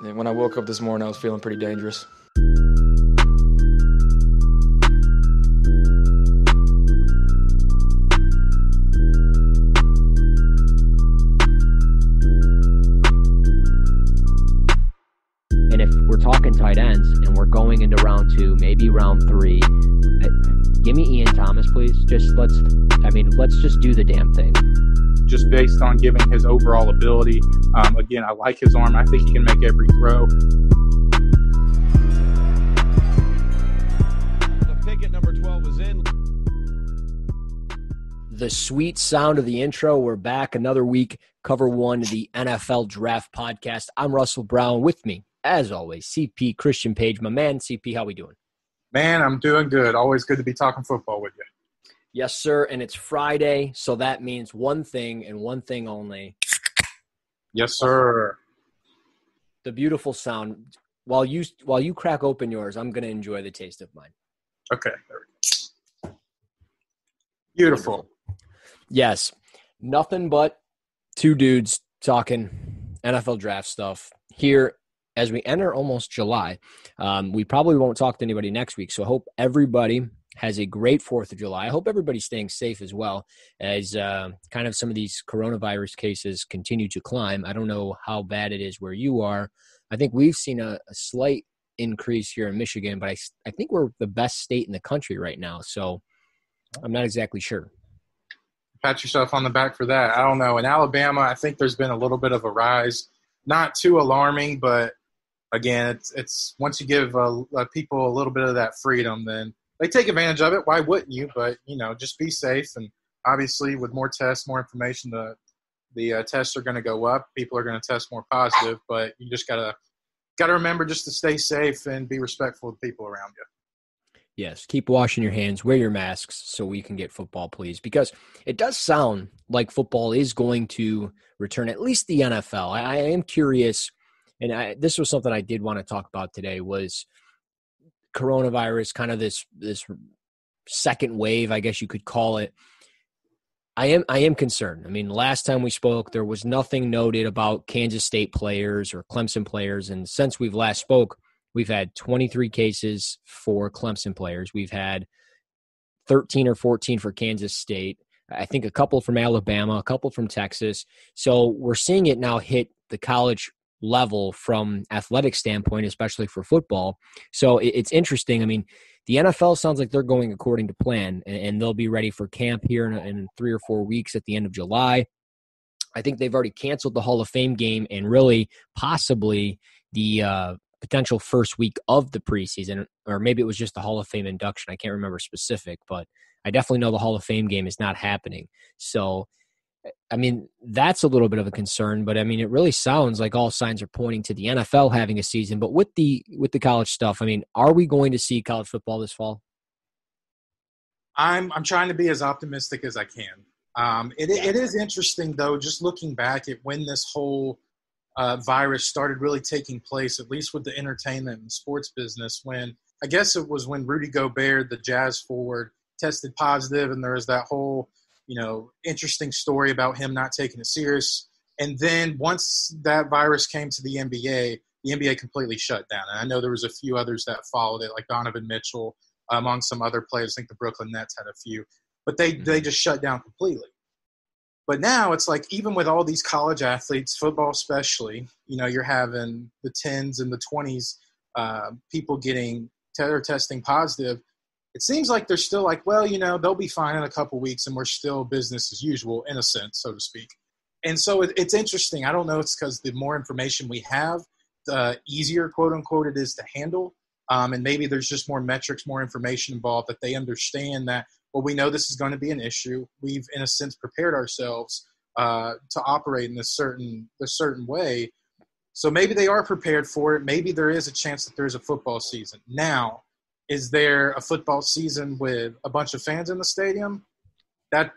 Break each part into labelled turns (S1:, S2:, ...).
S1: And when I woke up this morning, I was feeling pretty dangerous.
S2: And if we're talking tight ends and we're going into round 2, maybe round 3, give me Ian Thomas, please. Let's just do the damn thing.
S3: Just based on giving his overall ability. Again, I like his arm. I think he can make every throw.
S4: The pick at number 12 is in.
S2: The sweet sound of the intro. We're back another week. Cover 1 of the NFL Draft Podcast. I'm Russell Brown. With me, as always, CP Christian Page. My man, CP, how we doing?
S3: Man, I'm doing good. Always good to be talking football with you.
S2: Yes, sir, and it's Friday, so that means one thing and one thing only.
S3: Yes, sir.
S2: The beautiful sound. While you crack open yours, I'm going to enjoy the taste of mine.
S3: Okay. There we go. Beautiful.
S2: Yes. Nothing but two dudes talking NFL draft stuff here as we enter almost July. We probably won't talk to anybody next week, so I hope everybody has a great 4th of July. I hope everybody's staying safe as well as kind of some of these coronavirus cases continue to climb. I don't know how bad it is where you are. I think we've seen a slight increase here in Michigan, but I think we're the best state in the country right now, so I'm not exactly sure.
S3: Pat yourself on the back for that. I don't know. In Alabama, I think there's been a little bit of a rise. Not too alarming, but again, it's once you give people a little bit of that freedom, then they take advantage of it. Why wouldn't you? But, just be safe. And obviously with more tests, more information, the tests are going to go up. People are going to test more positive. But you just got to remember just to stay safe and be respectful of people around you.
S2: Yes, keep washing your hands, wear your masks so we can get football, please. Because it does sound like football is going to return, at least the NFL. I am curious, and this was something I did want to talk about today, was coronavirus, kind of this second wave, I guess you could call it. I am concerned. I mean, last time we spoke, there was nothing noted about Kansas State players or Clemson players, and since we've last spoke, we've had 23 cases for Clemson players. We've had 13 or 14 for Kansas State. I think a couple from Alabama, a couple from Texas. So we're seeing it now hit the college level from athletic standpoint, especially for football. So it's interesting. I mean, the NFL sounds like they're going according to plan, and they'll be ready for camp here in 3 or 4 weeks at the end of July. I think they've already canceled the Hall of Fame game and really possibly the potential first week of the preseason, or maybe it was just the Hall of Fame induction. I can't remember specific, but I definitely know the Hall of Fame game is not happening. So, I mean, that's a little bit of a concern, but I mean, it really sounds like all signs are pointing to the NFL having a season. But with the college stuff, I mean, are we going to see college football this fall?
S3: I'm trying to be as optimistic as I can. It is interesting, though, just looking back at when this whole virus started really taking place, at least with the entertainment and sports business, when I guess it was when Rudy Gobert, the Jazz forward, tested positive, and there was that whole interesting story about him not taking it serious. And then once that virus came to the NBA completely shut down. And I know there was a few others that followed it, like Donovan Mitchell, among some other players. I think the Brooklyn Nets had a few. But they just shut down completely. But now it's like even with all these college athletes, football especially, you're having the 10s and the 20s people getting testing positive. It seems like they're still like, well, they'll be fine in a couple weeks and we're still business as usual, in a sense, so to speak. And so it's interesting. I don't know. It's because the more information we have, the easier, quote unquote, it is to handle. And maybe there's just more metrics, more information involved that they understand that, well, we know this is going to be an issue. We've, in a sense, prepared ourselves to operate in this certain way. So maybe they are prepared for it. Maybe there is a chance that there's a football season. Now, is there a football season with a bunch of fans in the stadium? That's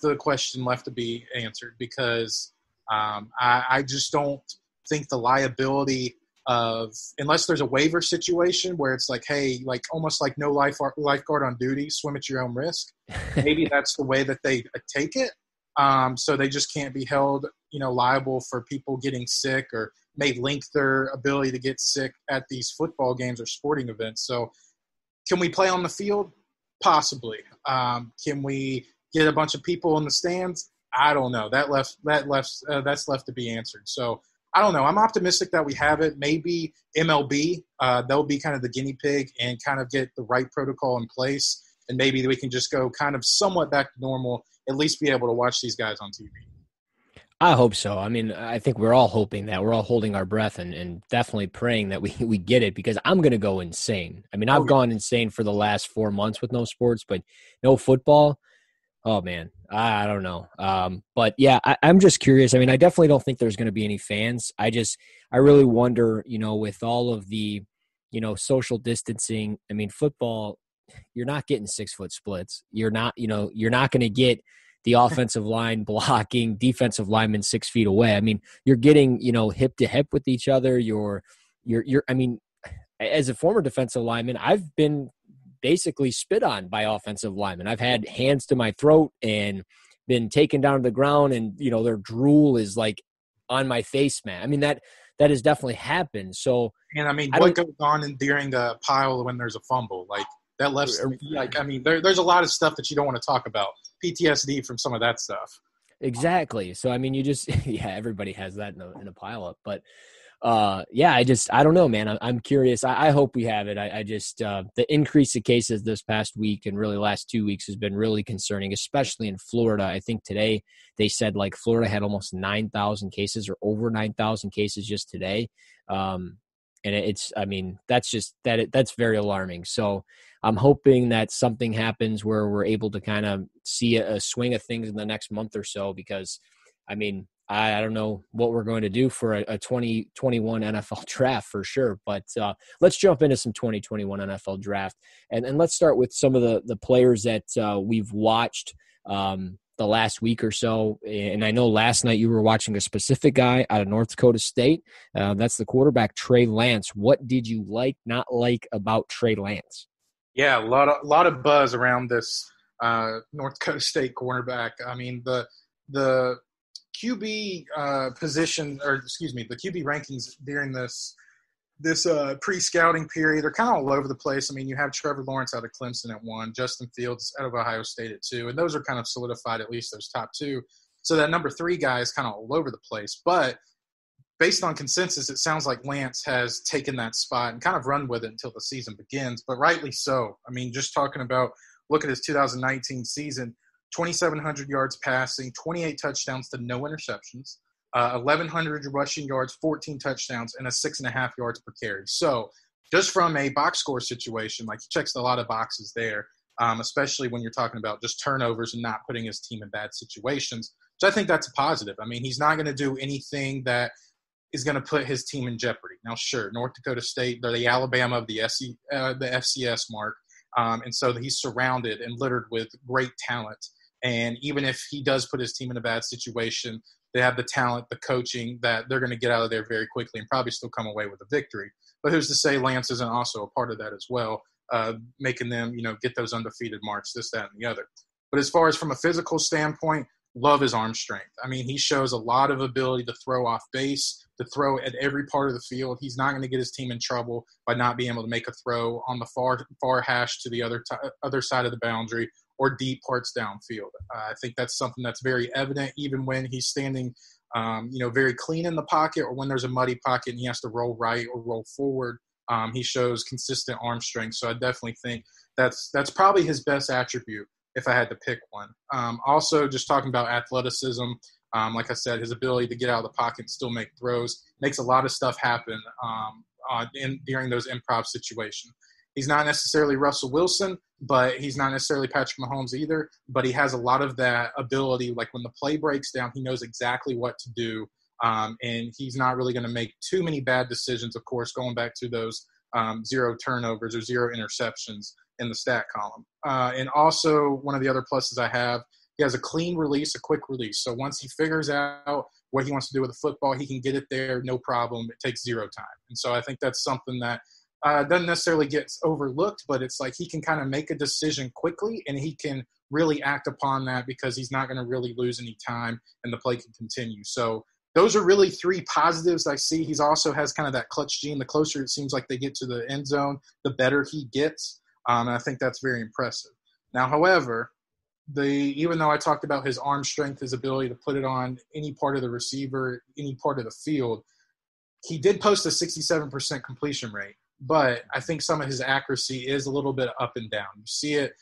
S3: the question left to be answered, because I just don't think the liability of, unless there's a waiver situation where it's like, hey, like almost like no lifeguard on duty, swim at your own risk. Maybe that's the way that they take it. So they just can't be held, liable for people getting sick or may link their ability to get sick at these football games or sporting events. So can we play on the field? Possibly. Can we get a bunch of people in the stands? I don't know. That's left to be answered. So I don't know. I'm optimistic that we have it. Maybe MLB, they'll be kind of the guinea pig and kind of get the right protocol in place. And maybe we can just go kind of somewhat back to normal, at least be able to watch these guys on TV.
S2: I hope so. I mean, I think we're all hoping that. We're all holding our breath and definitely praying that we get it, because I'm going to go insane. I mean, I've gone insane for the last 4 months with no sports, but no football. Oh, man, I don't know. But, yeah, I'm just curious. I mean, I definitely don't think there's going to be any fans. I really wonder, with all of the, social distancing. I mean, football, you're not getting 6-foot splits. You're not going to get the offensive line blocking defensive linemen 6 feet away. I mean, you're getting, hip to hip with each other. I mean, as a former defensive lineman, I've been basically spit on by offensive linemen. I've had hands to my throat and been taken down to the ground, and, their drool is like on my face, man. I mean, that has definitely happened. So,
S3: and I mean, what goes on during a pile when there's a fumble? Like, that left, like, I mean, there's a lot of stuff that you don't want to talk about. PTSD from some of that stuff.
S2: Exactly. So, I mean, you just, everybody has that in a pile up. But, I don't know, man. I'm curious. I hope we have it. I just, the increase of cases this past week and really last 2 weeks has been really concerning, especially in Florida. I think today they said like Florida had almost 9,000 cases or over 9,000 cases just today. And that's very alarming. So I'm hoping that something happens where we're able to kind of see a swing of things in the next month or so, because, I mean, I don't know what we're going to do for a 2021 NFL draft for sure. But let's jump into some 2021 NFL draft. And let's start with some of the players that we've watched the last week or so. And I know last night you were watching a specific guy out of North Dakota State. That's the quarterback, Trey Lance. What did you not like about Trey Lance?
S3: Yeah, a lot of buzz around this North Dakota State cornerback. I mean, the QB position, or excuse me, the QB rankings during this pre-scouting period are kind of all over the place. I mean, you have Trevor Lawrence out of Clemson at 1, Justin Fields out of Ohio State at 2, and those are kind of solidified, at least those top 2. So that number 3 guy is kind of all over the place. But based on consensus, it sounds like Lance has taken that spot and kind of run with it until the season begins, but rightly so. I mean, just talking about, look at his 2019 season, 2,700 yards passing, 28 touchdowns to no interceptions, 1,100 rushing yards, 14 touchdowns, and a 6.5 yards per carry. So just from a box score situation, like, he checks a lot of boxes there, especially when you're talking about just turnovers and not putting his team in bad situations. So I think that's a positive. I mean, he's not going to do anything that is going to put his team in jeopardy. Now, sure, North Dakota State, they're the Alabama of the FCS mark, and so he's surrounded and littered with great talent. And even if he does put his team in a bad situation, they have the talent, the coaching, that they're going to get out of there very quickly and probably still come away with a victory. But who's to say Lance isn't also a part of that as well, making them, get those undefeated marks, this, that, and the other. But as far as from a physical standpoint, love his arm strength. I mean, he shows a lot of ability to throw off base, to throw at every part of the field. He's not going to get his team in trouble by not being able to make a throw on the far hash to the other side of the boundary or deep parts downfield. I think that's something that's very evident even when he's standing, very clean in the pocket, or when there's a muddy pocket and he has to roll right or roll forward. He shows consistent arm strength. So I definitely think that's probably his best attribute if I had to pick one. Also, just talking about athleticism, like I said, his ability to get out of the pocket and still make throws makes a lot of stuff happen during those improv situations. He's not necessarily Russell Wilson, but he's not necessarily Patrick Mahomes either. But he has a lot of that ability. Like, when the play breaks down, he knows exactly what to do. And he's not really going to make too many bad decisions, of course, going back to those 0 turnovers or 0 interceptions in the stat column. And also, one of the other pluses I have, he has a clean release, a quick release. So once he figures out what he wants to do with the football, he can get it there, no problem. It takes 0 time. And so I think that's something that doesn't necessarily get overlooked, but it's like he can kind of make a decision quickly, and he can really act upon that because he's not going to really lose any time and the play can continue. So those are really three positives I see. He's also has kind of that clutch gene. The closer it seems like they get to the end zone, the better he gets. And I think that's very impressive. Now, however, even though I talked about his arm strength, his ability to put it on any part of the receiver, any part of the field, he did post a 67% completion rate. But I think some of his accuracy is a little bit up and down. You see it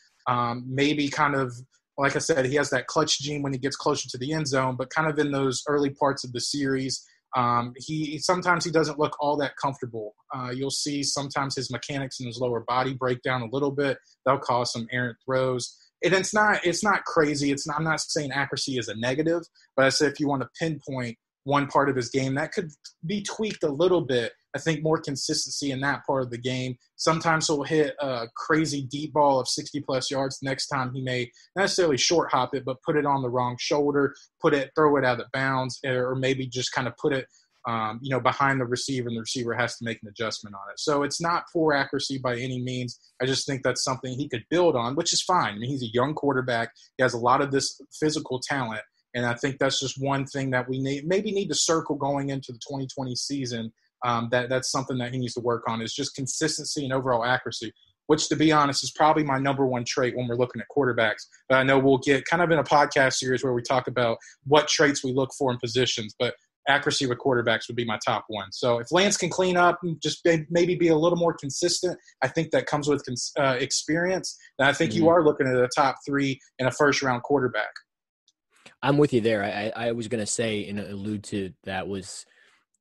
S3: maybe kind of, like I said, he has that clutch gene when he gets closer to the end zone, but kind of in those early parts of the series, sometimes he doesn't look all that comfortable. You'll see sometimes his mechanics in his lower body break down a little bit. They'll cause some errant throws. And it's not crazy. I'm not saying accuracy is a negative, but I say if you want to pinpoint one part of his game, that could be tweaked a little bit. I think more consistency in that part of the game. Sometimes he'll hit a crazy deep ball of 60-plus yards. Next time he may not necessarily short hop it, but put it on the wrong shoulder, throw it out of bounds, or maybe just kind of put it behind the receiver, and the receiver has to make an adjustment on it. So it's not poor accuracy by any means. I just think that's something he could build on, which is fine. I mean, he's a young quarterback. He has a lot of this physical talent, and I think that's just one thing that we need to circle going into the 2020 season. That's something that he needs to work on, is just consistency and overall accuracy, which, to be honest, is probably my number one trait when we're looking at quarterbacks. But I know we'll get kind of in a podcast series where we talk about what traits we look for in positions, but accuracy with quarterbacks would be my top one. So if Lance can clean up and just maybe be a little more consistent, I think that comes with experience. And I think you are looking at a top three in a first-round quarterback.
S2: I'm with you there. I was going to say and allude to that was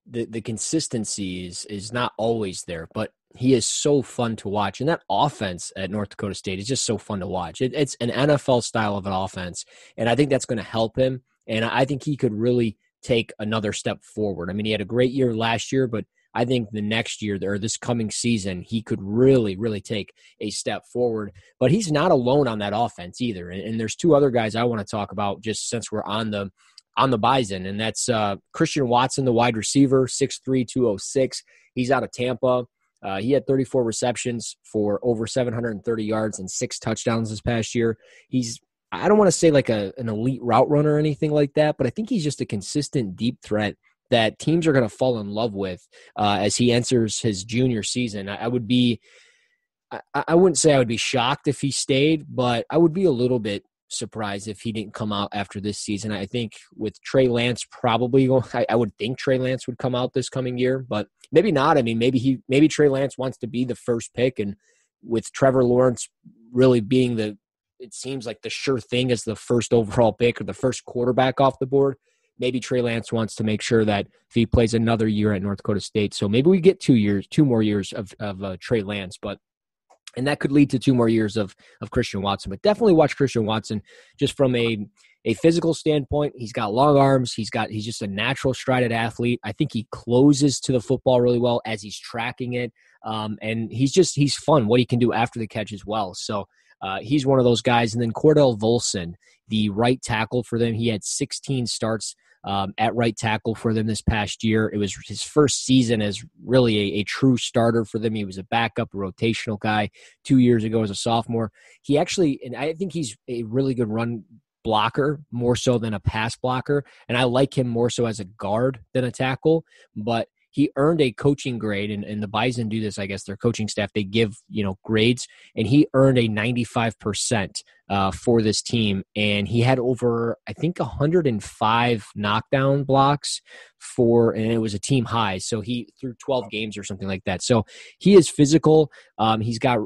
S2: the consistency is not always there, but he is so fun to watch. And that offense at North Dakota State is just so fun to watch. It's an NFL style of an offense, and I think that's going to help him. And I think he could really take another step forward. I mean, he had a great year last year, but I think the next year or this coming season, he could really, really take a step forward. But he's not alone on that offense either. And there's two other guys I want to talk about just since we're on the Bison, and that's Christian Watson, the wide receiver, 6'3", 206. He's out of Tampa. He had 34 receptions for over 730 yards and 6 touchdowns this past year. I don't want to say like an elite route runner or anything like that, but I think he's just a consistent deep threat that teams are going to fall in love with as he enters his junior season. I wouldn't say I would be shocked if he stayed, but I would be a little bit surprised if he didn't come out after this season. I think with Trey Lance I would think Trey Lance would come out this coming year, but maybe not. I mean, maybe Trey Lance wants to be the first pick, and with Trevor Lawrence really being it seems like the sure thing as the first overall pick or the first quarterback off the board, maybe Trey Lance wants to make sure that if he plays another year at North Dakota State, so maybe we get 2 more years of Trey Lance, and that could lead to 2 more years of Christian Watson. But definitely watch Christian Watson just from a physical standpoint. He's got long arms. He's just a natural strided athlete. I think he closes to the football really well as he's tracking it. And he's fun, what he can do after the catch as well. So he's one of those guys. And then Kordell Volson, the right tackle for them. He had 16 starts at right tackle for them this past year. It was his first season as really a true starter for them. He was a backup, a rotational guy 2 years ago as a sophomore. And I think he's a really good run blocker more so than a pass blocker. And I like him more so as a guard than a tackle, but he earned a coaching grade, and the Bison do this, I guess, their coaching staff, they give, grades, and he earned a 95% for this team, and he had over, I think, 105 knockdown blocks and it was a team high, so he threw 12 games or something like that. So he is physical. He's got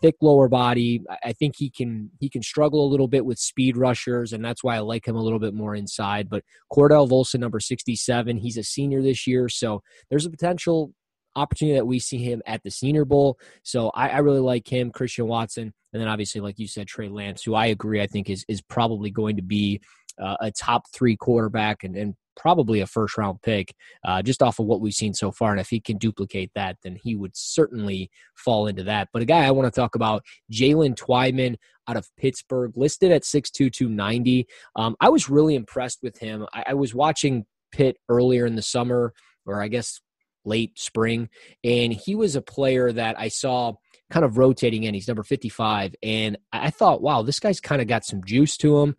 S2: thick lower body. I think he can struggle a little bit with speed rushers, and that's why I like him a little bit more inside. But Kordell Volson, number 67, he's a senior this year, so there's a potential opportunity that we see him at the Senior Bowl. So I really like him, Christian Watson, and then obviously, like you said, Trey Lance, who I agree I think is probably going to be a top 3 quarterback and probably a first-round pick just off of what we've seen so far. And if he can duplicate that, then he would certainly fall into that. But a guy I want to talk about, Jaylen Twyman out of Pittsburgh, listed at 6'2", 290. I was really impressed with him. I was watching Pitt earlier in the summer, or I guess late spring, and he was a player that I saw kind of rotating in. He's number 55, and I thought, wow, this guy's kind of got some juice to him.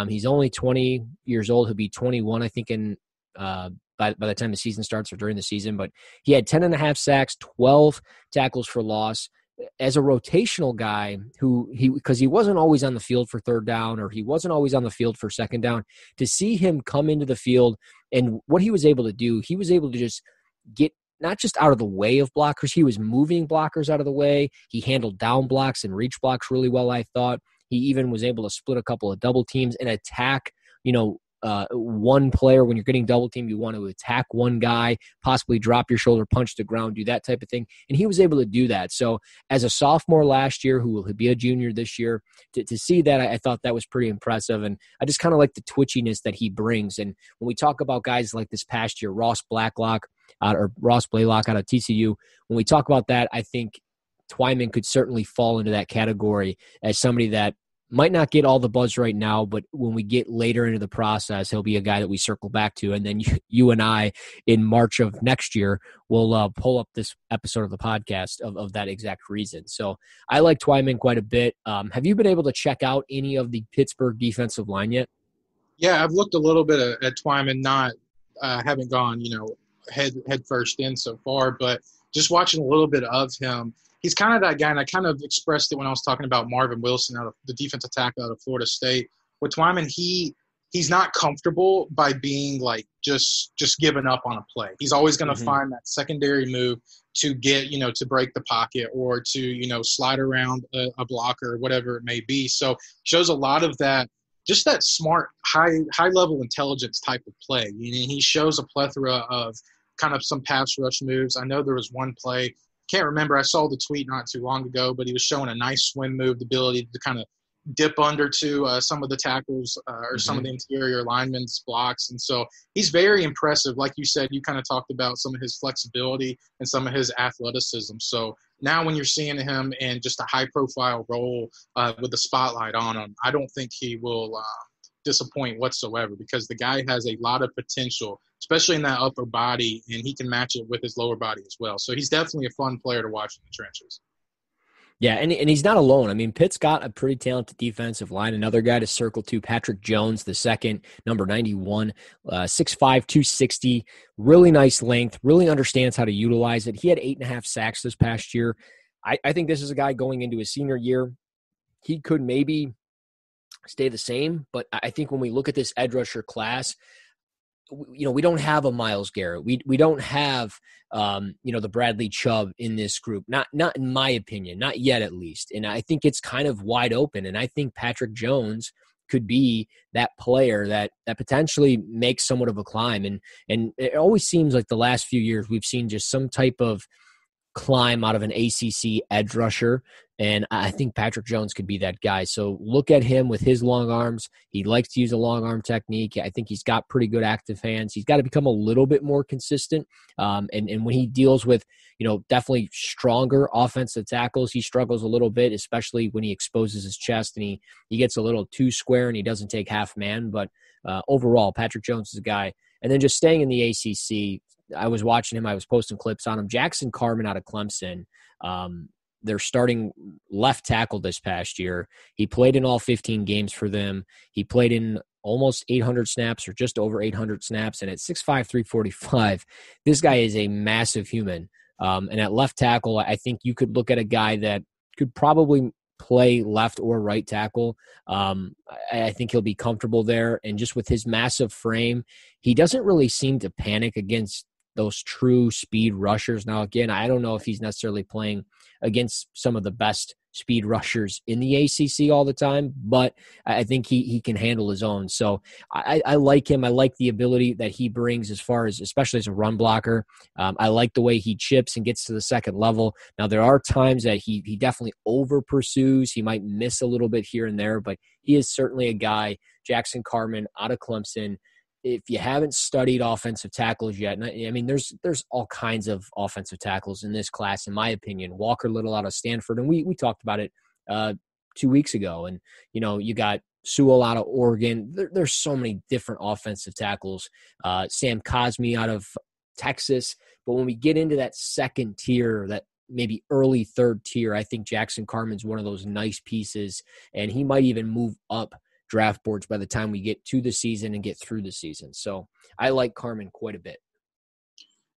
S2: He's only 20 years old. He'll be 21, I think, in by the time the season starts or during the season, but he had 10.5 sacks, 12 tackles for loss. As a rotational guy because he wasn't always on the field for third down or he wasn't always on the field for second down, to see him come into the field and what he was able to do, he was able to just get not just out of the way of blockers, he was moving blockers out of the way. He handled down blocks and reach blocks really well, I thought. He even was able to split a couple of double teams and attack, one player. When you're getting double teamed, you want to attack one guy, possibly drop your shoulder, punch the ground, do that type of thing. And he was able to do that. So as a sophomore last year, who will be a junior this year, to see that, I thought that was pretty impressive. And I just kind of like the twitchiness that he brings. And when we talk about guys like this past year, Ross Blaylock out of TCU, when we talk about that, I think Twyman could certainly fall into that category as somebody that might not get all the buzz right now, but when we get later into the process, he'll be a guy that we circle back to. And then you and I, in March of next year, will pull up this episode of the podcast of that exact reason. So I like Twyman quite a bit. Have you been able to check out any of the Pittsburgh defensive line yet?
S3: Yeah, I've looked a little bit at Twyman, haven't gone, head first in so far, but just watching a little bit of him. He's kind of that guy, and I kind of expressed it when I was talking about Marvin Wilson, out of the defensive tackle out of Florida State. With Twyman, he's not comfortable by being like just giving up on a play. He's always going to find that secondary move to get, to break the pocket or to, slide around a blocker or whatever it may be. So shows a lot of that, just that smart, high level intelligence type of play. He shows a plethora of kind of some pass rush moves. I know there was one play, can't remember. I saw the tweet not too long ago, but he was showing a nice swim move, the ability to kind of dip under to some of the tackles or some of the interior linemen's blocks. And so he's very impressive. Like you said, you kind of talked about some of his flexibility and some of his athleticism. So now when you're seeing him in just a high-profile role with the spotlight on him, I don't think he will disappoint whatsoever, because the guy has a lot of potential, especially in that upper body, and he can match it with his lower body as well. So he's definitely a fun player to watch in the trenches.
S2: Yeah, and he's not alone. I mean, Pitt's got a pretty talented defensive line. Another guy to circle to, Patrick Jones, the second, number 91, 6'5", 260, really nice length, really understands how to utilize it. He had 8.5 sacks this past year. I think this is a guy going into his senior year. He could maybe stay the same, but I think when we look at this edge rusher class, we don't have a Myles Garrett. We don't have, the Bradley Chubb in this group. Not in my opinion, not yet at least. And I think it's kind of wide open. And I think Patrick Jones could be that player that potentially makes somewhat of a climb. And it always seems like the last few years we've seen just some type of climb out of an ACC edge rusher, and I think Patrick Jones could be that guy. So look at him with his long arms. He likes to use a long arm technique. I think he's got pretty good active hands. He's got to become a little bit more consistent, and when he deals with, definitely stronger offensive tackles, he struggles a little bit, especially when he exposes his chest and he gets a little too square and he doesn't take half man. But overall, Patrick Jones is a guy. And then just staying in the ACC, I was watching him. I was posting clips on him. Jackson Carmen out of Clemson, they're starting left tackle this past year. He played in all 15 games for them. He played in almost 800 snaps or just over 800 snaps. And at 6'5", 345, this guy is a massive human. And at left tackle, I think you could look at a guy that could probably play left or right tackle. I think he'll be comfortable there. And just with his massive frame, he doesn't really seem to panic against those true speed rushers. Now, again, I don't know if he's necessarily playing against some of the best speed rushers in the ACC all the time, but I think he can handle his own. So I like him. I like the ability that he brings as far as, especially as a run blocker. I like the way he chips and gets to the second level. Now, there are times that he definitely over pursues. He might miss a little bit here and there, but he is certainly a guy, Jackson Carmen out of Clemson. If you haven't studied offensive tackles yet, I mean, there's all kinds of offensive tackles in this class, in my opinion. Walker Little out of Stanford, and we talked about it 2 weeks ago. And, you got Sewell out of Oregon. There's so many different offensive tackles. Sam Cosmi out of Texas. But when we get into that second tier, that maybe early third tier, I think Jackson Carmen's one of those nice pieces, and he might even move up draft boards by the time we get to the season and get through the season. So I like Carmen quite a bit.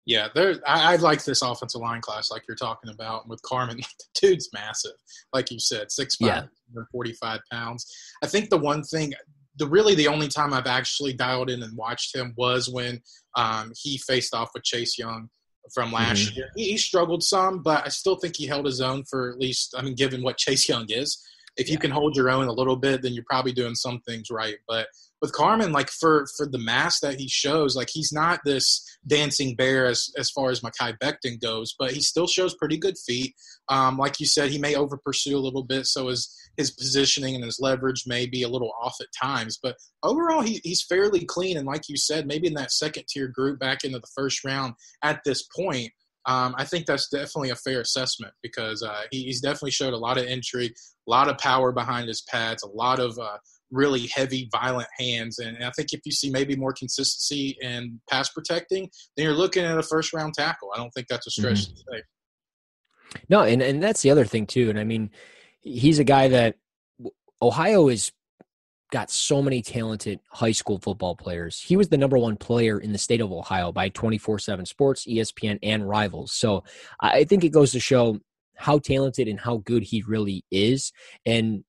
S3: Yeah, I like this offensive line class like you're talking about with Carmen. The dude's massive. Like you said, 6'5",
S2: Yeah.
S3: 45 pounds. I think the one thing – the only time I've actually dialed in and watched him was when he faced off with Chase Young from last year. He struggled some, but I still think he held his own for at least – given what Chase Young is. If you can hold your own a little bit, then you're probably doing some things right. But with Carmen, like for the mass that he shows, like he's not this dancing bear as far as Mekhi Becton goes, but he still shows pretty good feet. Like you said, he may over pursue a little bit, so his positioning and his leverage may be a little off at times. But overall, he's fairly clean. And like you said, maybe in that second-tier group back into the first round at this point, I think that's definitely a fair assessment because he's definitely showed a lot of intrigue, a lot of power behind his pads, a lot of really heavy, violent hands. And I think if you see maybe more consistency in pass protecting, then you're looking at a first-round tackle. I don't think that's a stretch to say.
S2: No, and that's the other thing too. And he's a guy that Ohio is got so many talented high school football players. He was the number one player in the state of Ohio by 24/7 Sports, ESPN, and Rivals. So I think it goes to show how talented and how good he really is. And,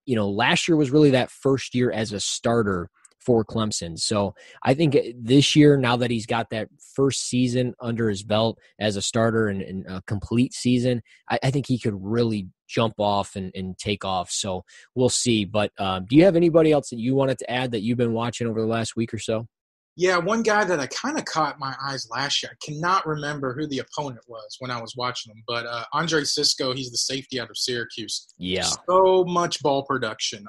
S2: last year was really that first year as a starter for Clemson. So I think this year, now that he's got that first season under his belt as a starter and a complete season, I think he could really jump off and take off. So we'll see. But do you have anybody else that you wanted to add that you've been watching over the last week or so?
S3: Yeah, one guy that I kind of caught my eyes last year. I cannot remember who the opponent was when I was watching him, but Andre Cisco, he's the safety out of Syracuse.
S2: Yeah.
S3: So much ball production.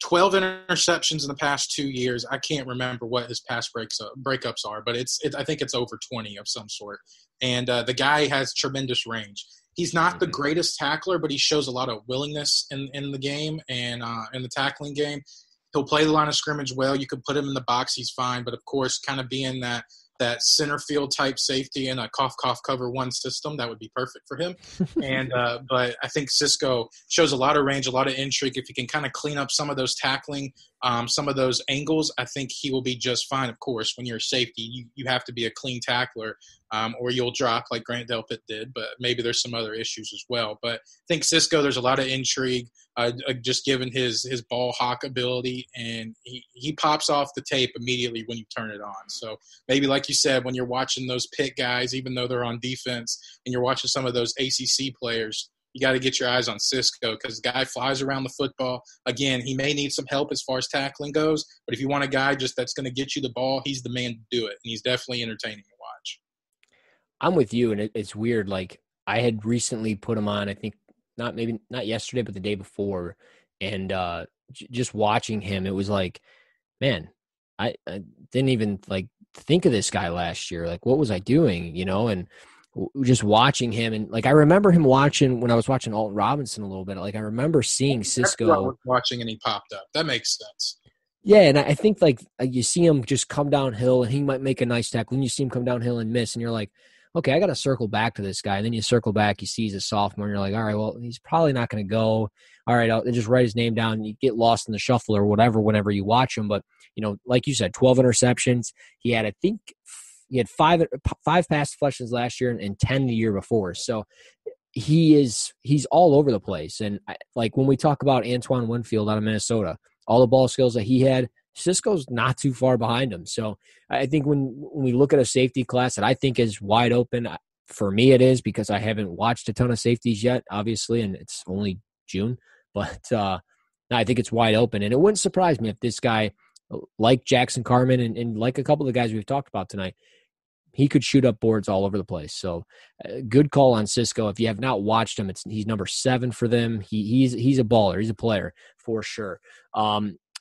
S3: 12 interceptions in the past 2 years. I can't remember what his pass breakups are, but I think it's over 20 of some sort. And the guy has tremendous range. He's not the greatest tackler, but he shows a lot of willingness in the game and in the tackling game. He'll play the line of scrimmage well. You could put him in the box, he's fine. But, of course, kind of being that center field type safety in a cough cover one system, that would be perfect for him. And but I think Cisco shows a lot of range, a lot of intrigue. If he can kind of clean up some of those tackling, some of those angles, I think he will be just fine. Of course, when you're a safety, you have to be a clean tackler, or you'll drop like Grant Delpit did. But maybe there's some other issues as well. But I think Cisco, there's a lot of intrigue, just given his ball hawk ability, and he pops off the tape immediately when you turn it on. So maybe like you said, when you're watching those Pitt guys, even though they're on defense, and you're watching some of those ACC players, you got to get your eyes on Cisco because the guy flies around the football. Again, he may need some help as far as tackling goes, but if you want a guy just that's going to get you the ball, he's the man to do it, and he's definitely entertaining to watch.
S2: I'm with you, and it's weird. Like, I had recently put him on, I think, not yesterday, but the day before, and just watching him, it was like, man, I didn't even think of this guy last year. Like, what was I doing? And just watching him, and I remember him watching when I was watching Alton Robinson a little bit. I remember seeing Cisco.
S3: That's what I was watching, and he popped up. That makes sense.
S2: Yeah, and I think you see him just come downhill, and he might make a nice tackle, and you see him come downhill and miss, and you're like, okay, I got to circle back to this guy. And then you circle back, you see he's a sophomore, and you're like, all right, well, he's probably not going to go. All right, I'll just write his name down, and you get lost in the shuffle or whatever whenever you watch him. But, like you said, 12 interceptions. He had, I think, five pass deflections last year and 10 the year before. So he's all over the place. And when we talk about Antoine Winfield out of Minnesota, all the ball skills that he had, Cisco's not too far behind him. So I think when we look at a safety class that I think is wide open, for me it is because I haven't watched a ton of safeties yet, obviously, and it's only June. But I think it's wide open. And it wouldn't surprise me if this guy, like Jackson Carmen and like a couple of the guys we've talked about tonight, he could shoot up boards all over the place. So good call on Cisco. If you have not watched him, he's number 7 for them. He's a baller. He's a player for sure.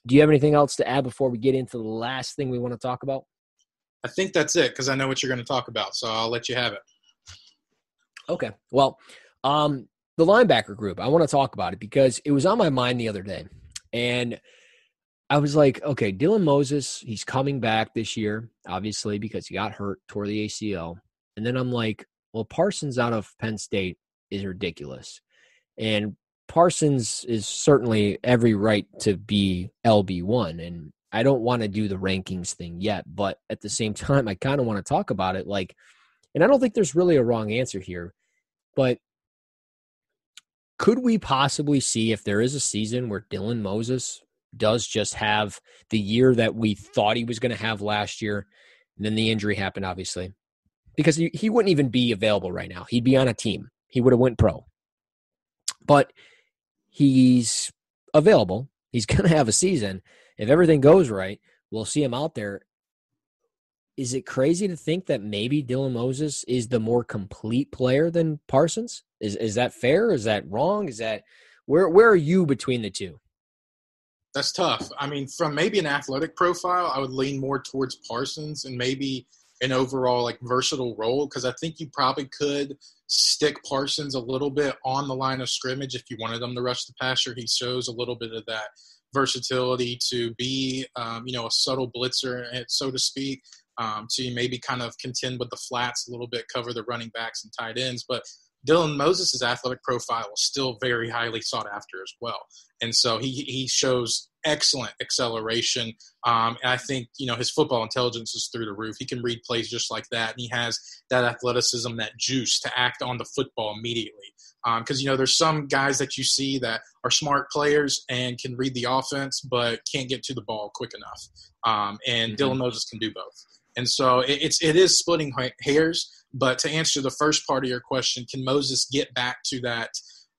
S2: Do you have anything else to add before we get into the last thing we want to talk about?
S3: I think that's it because I know what you're going to talk about, so I'll let you have it.
S2: Okay. Well, the linebacker group, I want to talk about it because it was on my mind the other day. And I was like, okay, Dylan Moses, he's coming back this year, obviously, because he got hurt, tore the ACL. And then I'm like, well, Parsons out of Penn State is ridiculous. And Parsons is certainly every right to be LB1, and I don't want to do the rankings thing yet, but at the same time, I kind of want to talk about it. and I don't think there's really a wrong answer here, but could we possibly see if there is a season where Dylan Moses does just have the year that we thought he was going to have last year, and then the injury happened, obviously, because he wouldn't even be available right now. He'd be on a team. He would have went pro. But he's available. He's going to have a season. If everything goes right, we'll see him out there. Is it crazy to think that maybe Dylan Moses is the more complete player than Parsons? Is that fair? Is that wrong? Is that where are you between the two?
S3: That's tough. I mean, from maybe an athletic profile, I would lean more towards Parsons and maybe an overall like versatile role, because I think you probably could stick Parsons a little bit on the line of scrimmage if you wanted him to rush the passer. He shows a little bit of that versatility to be, a subtle blitzer, so to speak, to maybe kind of contend with the flats a little bit, cover the running backs and tight ends. But Dylan Moses' athletic profile is still very highly sought after as well. And so he shows excellent acceleration. And I think, his football intelligence is through the roof. He can read plays just like that. And he has that athleticism, that juice to act on the football immediately. Because, there's some guys that you see that are smart players and can read the offense but can't get to the ball quick enough. And Dylan Moses can do both. And so it is splitting hairs. But to answer the first part of your question, can Moses get back to that,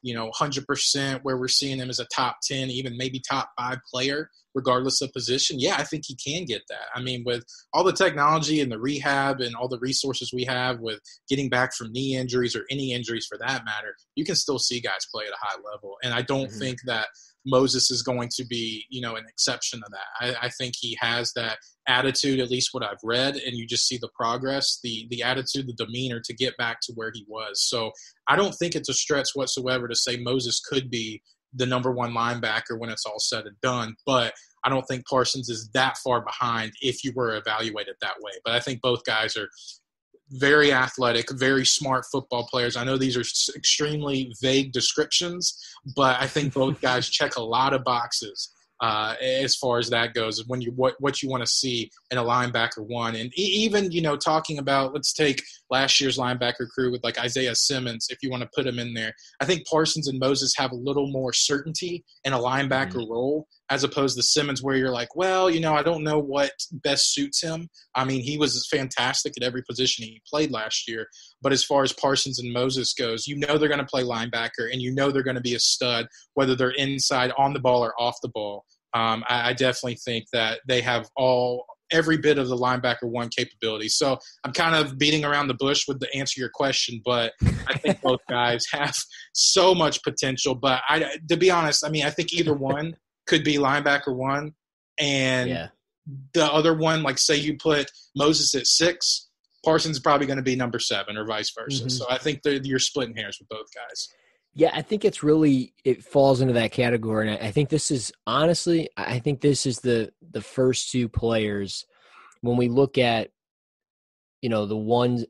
S3: 100% where we're seeing him as a top 10, even maybe top 5 player, regardless of position? Yeah, I think he can get that. I mean, with all the technology and the rehab and all the resources we have with getting back from knee injuries or any injuries for that matter, you can still see guys play at a high level. And I don't think that Moses is going to be, an exception to that. I think he has that attitude, at least what I've read, and you just see the progress, the attitude, the demeanor to get back to where he was. So I don't think it's a stretch whatsoever to say Moses could be the number one linebacker when it's all said and done. But I don't think Parsons is that far behind if you were evaluated that way. But I think both guys are very athletic, very smart football players. I know these are extremely vague descriptions, but I think both guys check a lot of boxes as far as that goes, when what you want to see in a linebacker one. And even, talking about, let's take last year's linebacker crew with like Isaiah Simmons, if you want to put him in there. I think Parsons and Moses have a little more certainty in a linebacker role, as opposed to Simmons, where you're like, well, I don't know what best suits him. I mean, he was fantastic at every position he played last year. But as far as Parsons and Moses goes, they're going to play linebacker, and they're going to be a stud, whether they're inside, on the ball, or off the ball. I definitely think that they have every bit of the linebacker one capability. So I'm kind of beating around the bush with the answer to your question, but I think both guys have so much potential. But to be honest, I think either one could be linebacker one, and the other one, like say you put Moses at 6, Parsons is probably going to be number 7, or vice versa. So I think you're splitting hairs with both guys.
S2: Yeah, I think it falls into that category. And I think this is, honestly, I think this is the first 2 players when we look at, the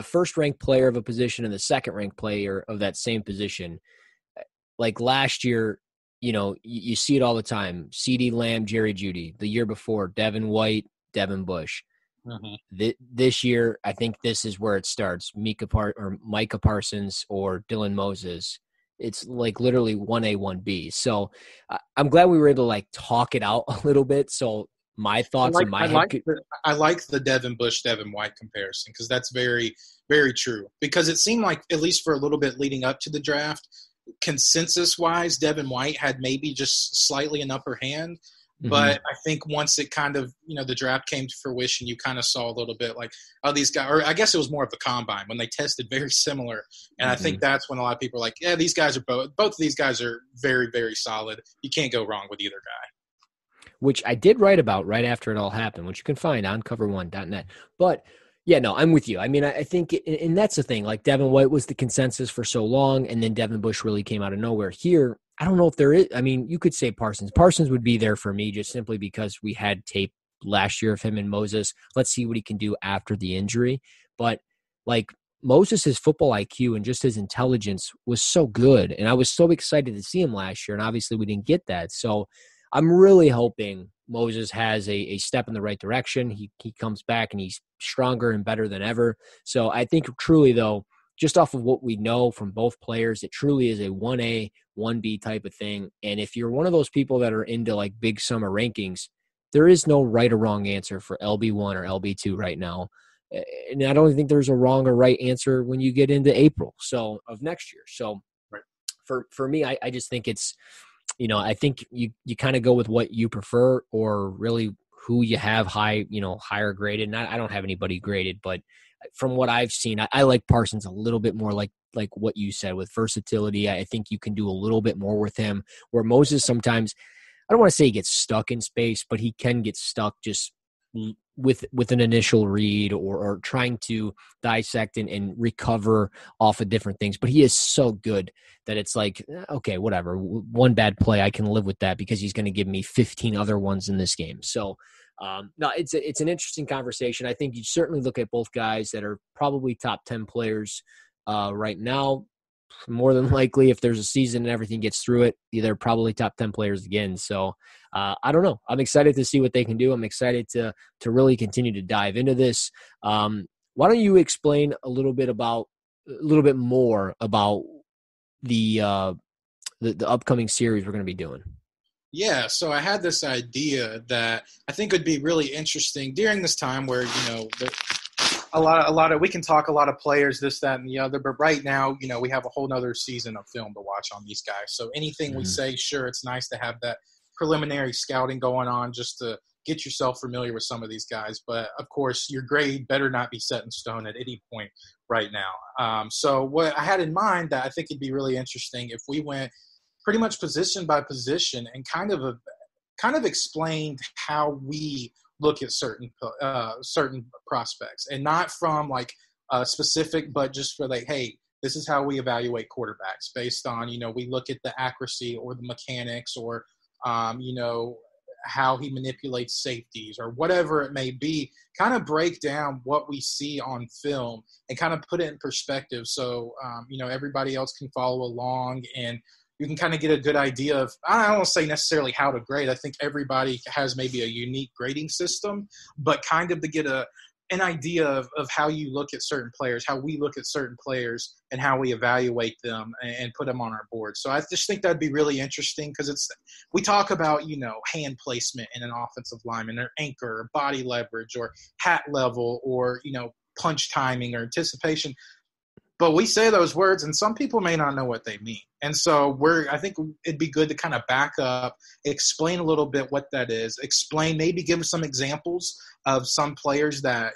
S2: first ranked player of a position and the second ranked player of that same position. Like last year, you see it all the time. CeeDee Lamb, Jerry Jeudy. The year before, Devin White, Devin Bush. This year, I think this is where it starts. Micah Parsons or Dylan Moses. It's like literally 1A, 1B. So I'm glad we were able to like talk it out a little bit. So my thoughts in my head.
S3: I like the Devin Bush, Devin White comparison, because that's very, very true. Because it seemed like, at least for a little bit leading up to the draft, consensus-wise, Devin White had maybe just slightly an upper hand. But I think once it kind of, the draft came to fruition, you kind of saw a little bit like, oh, these guys – or I guess it was more of the combine when they tested very similar. And I think that's when a lot of people are like, yeah, these guys are both of these guys are very, very solid. You can't go wrong with either guy.
S2: Which I did write about right after it all happened, which you can find on cover1.net. But, yeah, no, I'm with you. I think – and that's the thing. Like Devin White was the consensus for so long, and then Devin Bush really came out of nowhere. Here – I don't know if there is. You could say Parsons. Parsons would be there for me just simply because we had tape last year of him and Moses. Let's see what he can do after the injury. But like Moses' football IQ and just his intelligence was so good. And I was so excited to see him last year. And obviously we didn't get that. So I'm really hoping Moses has a step in the right direction. He comes back and he's stronger and better than ever. So I think truly, though, just off of what we know from both players, it truly is a 1A, 1B type of thing. And if you're one of those people that are into like big summer rankings, there is no right or wrong answer for LB1 or LB2 right now. And I don't think there's a wrong or right answer when you get into April of next year. So
S3: right.
S2: for me, I just think it's, I think you kind of go with what you prefer or really who you have higher graded. And I don't have anybody graded, but from what I've seen, I like Parsons a little bit more like what you said with versatility. I think you can do a little bit more with him, where Moses sometimes, I don't want to say he gets stuck in space, but he can get stuck just with an initial read or trying to dissect and recover off of different things. But he is so good that it's like, okay, whatever. One bad play, I can live with that because he's going to give me 15 other ones in this game. So no, it's an interesting conversation. I think you certainly look at both guys that are probably top 10 players right now. More than likely, if there's a season and everything gets through it, they're probably top 10 players again. So I don't know. I'm excited to see what they can do. I'm excited to really continue to dive into this. Why don't you explain a little bit more about the upcoming series we're going to be doing?
S3: Yeah, so I had this idea that I think would be really interesting during this time where, a lot of we can talk a lot of players, this, that, and the other, but right now, we have a whole nother season of film to watch on these guys. So anything we say, sure, it's nice to have that preliminary scouting going on just to get yourself familiar with some of these guys. But of course, your grade better not be set in stone at any point right now. So what I had in mind that I think it'd be really interesting if we went pretty much position by position and kind of explained how we look at certain prospects, and not from like specific, but just for like, hey, this is how we evaluate quarterbacks based on, we look at the accuracy or the mechanics or, how he manipulates safeties or whatever it may be, kind of break down what we see on film and kind of put it in perspective. So, everybody else can follow along and you can kind of get a good idea of, I don't want to say necessarily how to grade. I think everybody has maybe a unique grading system, but kind of to get an idea of how you look at certain players, how we look at certain players, and how we evaluate them and put them on our board. So I just think that'd be really interesting because we talk about, hand placement in an offensive lineman or anchor or body leverage or hat level or, punch timing or anticipation. But we say those words, and some people may not know what they mean. And so I think it'd be good to kind of back up, explain a little bit what that is, maybe give some examples of some players that,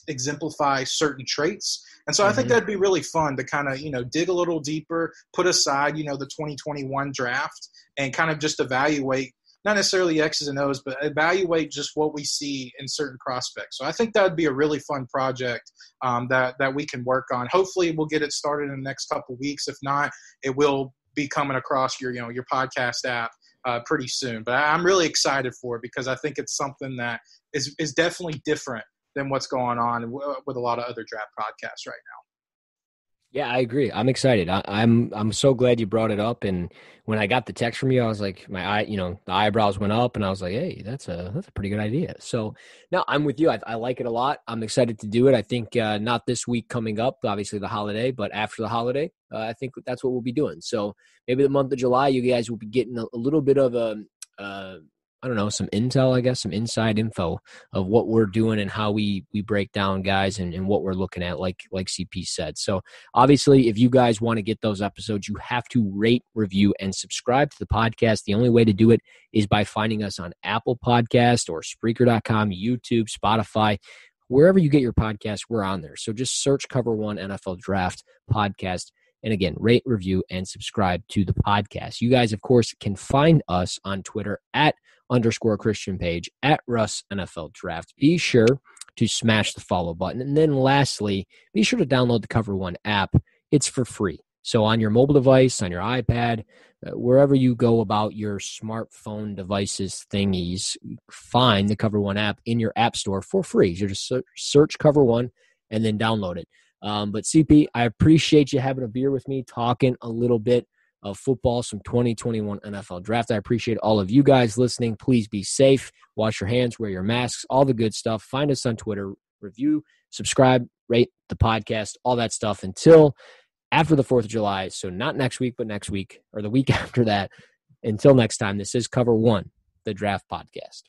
S3: exemplify certain traits. And so I think that'd be really fun to kind of, dig a little deeper, put aside, the 2021 draft and kind of just evaluate, not necessarily X's and O's, but evaluate just what we see in certain prospects. So I think that would be a really fun project that we can work on. Hopefully we'll get it started in the next couple of weeks. If not, it will be coming across your podcast app pretty soon. But I'm really excited for it because I think it's something that is definitely different than what's going on with a lot of other draft podcasts right now.
S2: Yeah, I agree. I'm excited. I'm so glad you brought it up. And when I got the text from you, I was like, the eyebrows went up, and I was like, hey, that's a pretty good idea. So now I'm with you. I like it a lot. I'm excited to do it. I think not this week coming up, obviously the holiday, but after the holiday, I think that's what we'll be doing. So maybe the month of July, you guys will be getting a little bit of some intel, I guess, some inside info of what we're doing and how we break down guys and what we're looking at, like CP said. So obviously, if you guys want to get those episodes, you have to rate, review, and subscribe to the podcast. The only way to do it is by finding us on Apple Podcast or Spreaker.com, YouTube, Spotify, wherever you get your podcast, we're on there. So just search Cover One NFL Draft Podcast. And again, rate, review, and subscribe to the podcast. You guys, of course, can find us on Twitter at _Christian page at Russ NFL Draft. Be sure to smash the follow button. And then lastly, be sure to download the Cover One app. It's for free. So on your mobile device, on your iPad, wherever you go about your smartphone devices thingies, find the Cover One app in your app store for free. You just search Cover One and then download it. But CP, I appreciate you having a beer with me, talking a little bit of football, some 2021 NFL draft. I appreciate all of you guys listening. Please be safe. Wash your hands, wear your masks, all the good stuff. Find us on Twitter, review, subscribe, rate the podcast, all that stuff until after the 4th of July. So not next week, but next week or the week after that. Until next time, this is Cover 1, the Draft Podcast.